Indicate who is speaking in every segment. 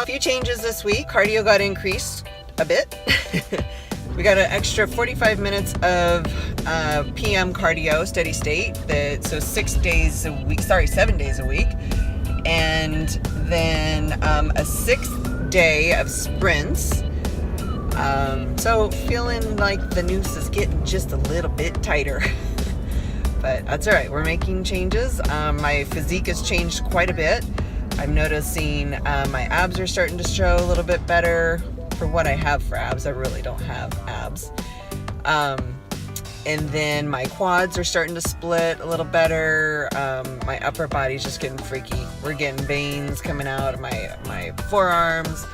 Speaker 1: a few changes this week. Cardio got increased a bit. We got an extra 45 minutes of PM cardio, steady state. So 7 days a week. And then a 6th day of sprints. So feeling like the noose is getting just a little bit tighter. But that's all right. We're making changes. My physique has changed quite a bit. I'm noticing my abs are starting to show a little bit better. For what I have for abs, I really don't have abs. And then my quads are starting to split a little better. My upper body's just getting freaky. We're getting veins coming out of my forearms,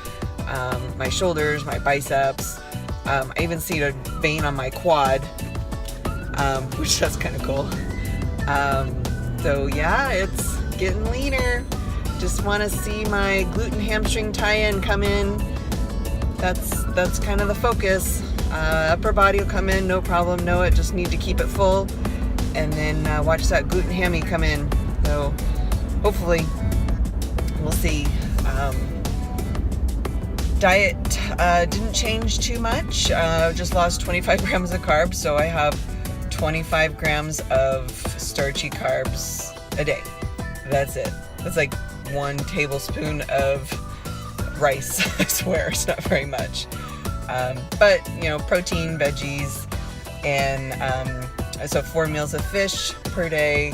Speaker 1: my shoulders, my biceps. I even see a vein on my quad, which that's kind of cool. So yeah, it's getting leaner. Just want to see my glute and hamstring tie-in come in. That's kind of the focus. Upper body will come in, no problem. Know it, just need to keep it full. And then watch that glute and hammy come in. So hopefully, we'll see. Diet didn't change too much. Just lost 25 grams of carbs, so I have 25 grams of starchy carbs a day. That's it. That's like 1 tablespoon of rice. I swear, it's not very much. But protein, veggies, and so 4 meals of fish per day.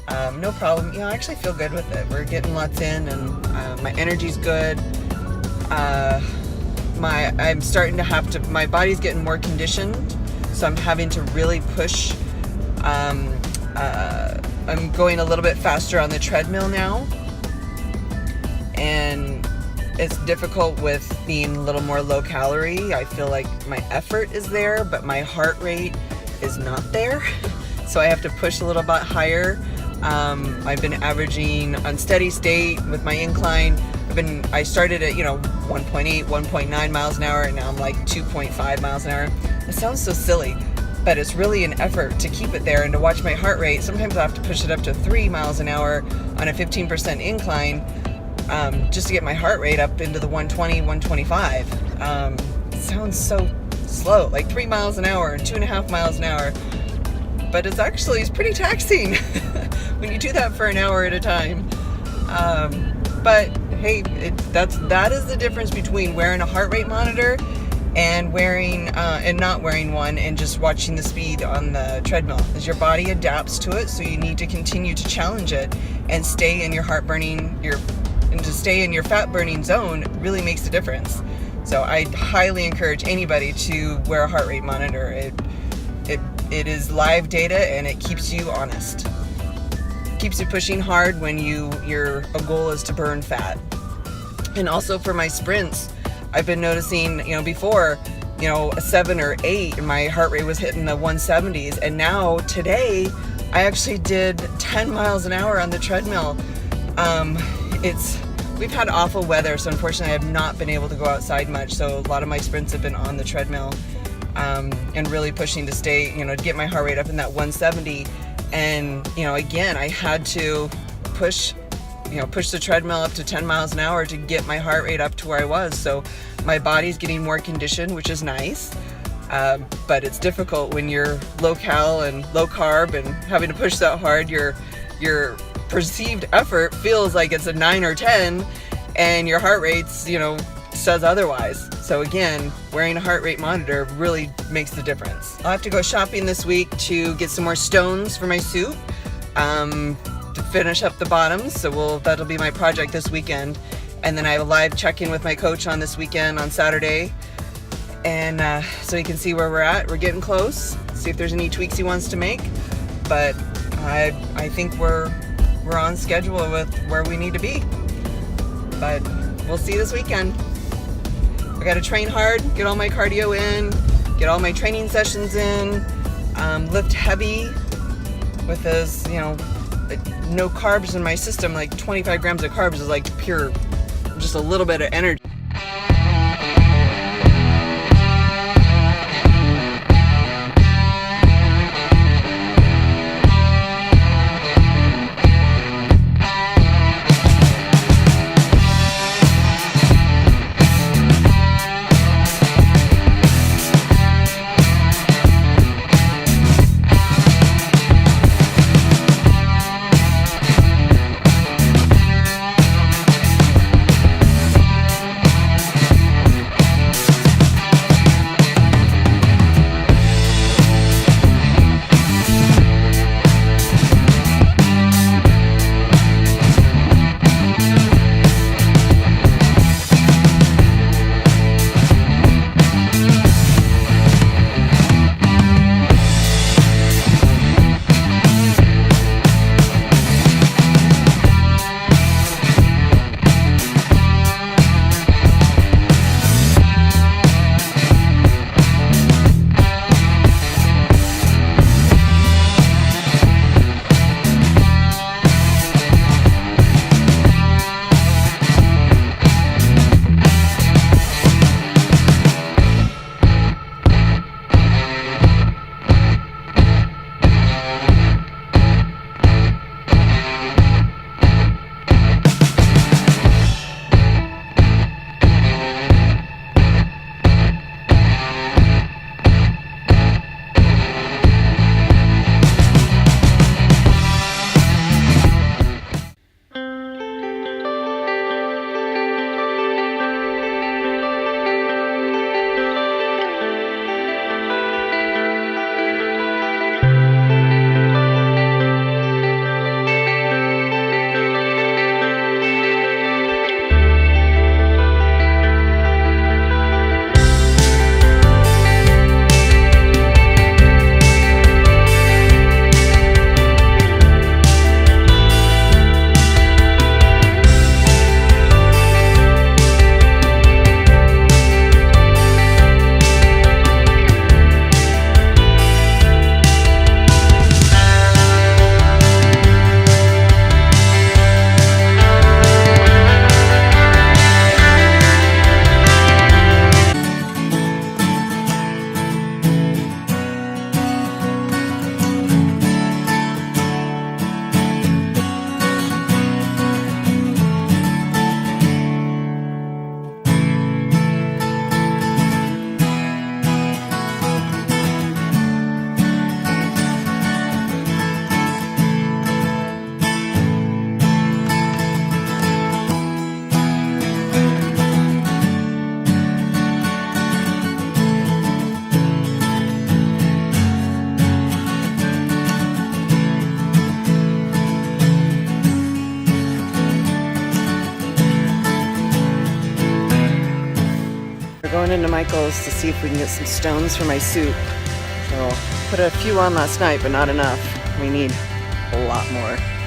Speaker 1: No problem. I actually feel good with it. We're getting lots in, and my energy's good. I'm starting to have to. My body's getting more conditioned, so I'm having to really push. I'm going a little bit faster on the treadmill now, and it's difficult with being a little more low calorie. I feel like my effort is there, but my heart rate is not there. So I have to push a little bit higher. I've been averaging on steady state with my incline. I started at 1.8, 1.9 miles an hour, and now I'm like 2.5 miles an hour. It sounds so silly, but it's really an effort to keep it there and to watch my heart rate. Sometimes I have to push it up to 3 miles an hour on a 15% incline. Just to get my heart rate up into the 120, 125. It sounds so slow, like 3 miles an hour and 2.5 miles an hour. But it's pretty taxing when you do that for an hour at a time. But hey, that is the difference between wearing a heart rate monitor and wearing and not wearing one, and just watching the speed on the treadmill. As your body adapts to it, so you need to continue to challenge it and stay in your and to stay in your fat burning zone really makes a difference. So I highly encourage anybody to wear a heart rate monitor. It is live data, and it keeps you honest. Keeps you pushing hard when your goal is to burn fat. And also for my sprints, I've been noticing, before, a 7 or 8, and my heart rate was hitting the 170s. And now today, I actually did 10 miles an hour on the treadmill. We've had awful weather, so unfortunately I have not been able to go outside much. So a lot of my sprints have been on the treadmill, and really pushing to stay, to get my heart rate up in that 170. And, again, I had to push the treadmill up to 10 miles an hour to get my heart rate up to where I was. So my body's getting more conditioned, which is nice. But it's difficult when you're low cal and low carb and having to push that hard. Your perceived effort feels like it's a 9 or 10, and your heart rate's, says otherwise. So again, wearing a heart rate monitor really makes the difference. I'll have to go shopping this week to get some more stones for my suit, to finish up the bottoms. So that'll be my project this weekend. And then I have a live check-in with my coach on this weekend on Saturday. And so he can see where we're at. We're getting close. See if there's any tweaks he wants to make. But I think we're on schedule with where we need to be. But we'll see this weekend. I got to train hard, get all my cardio in, get all my training sessions in, lift heavy with this, no carbs in my system. Like 25 grams of carbs is like pure, just a little bit of energy. into Michael's to see if we can get some stones for my soup. So put a few on last night, but not enough. We need a lot more.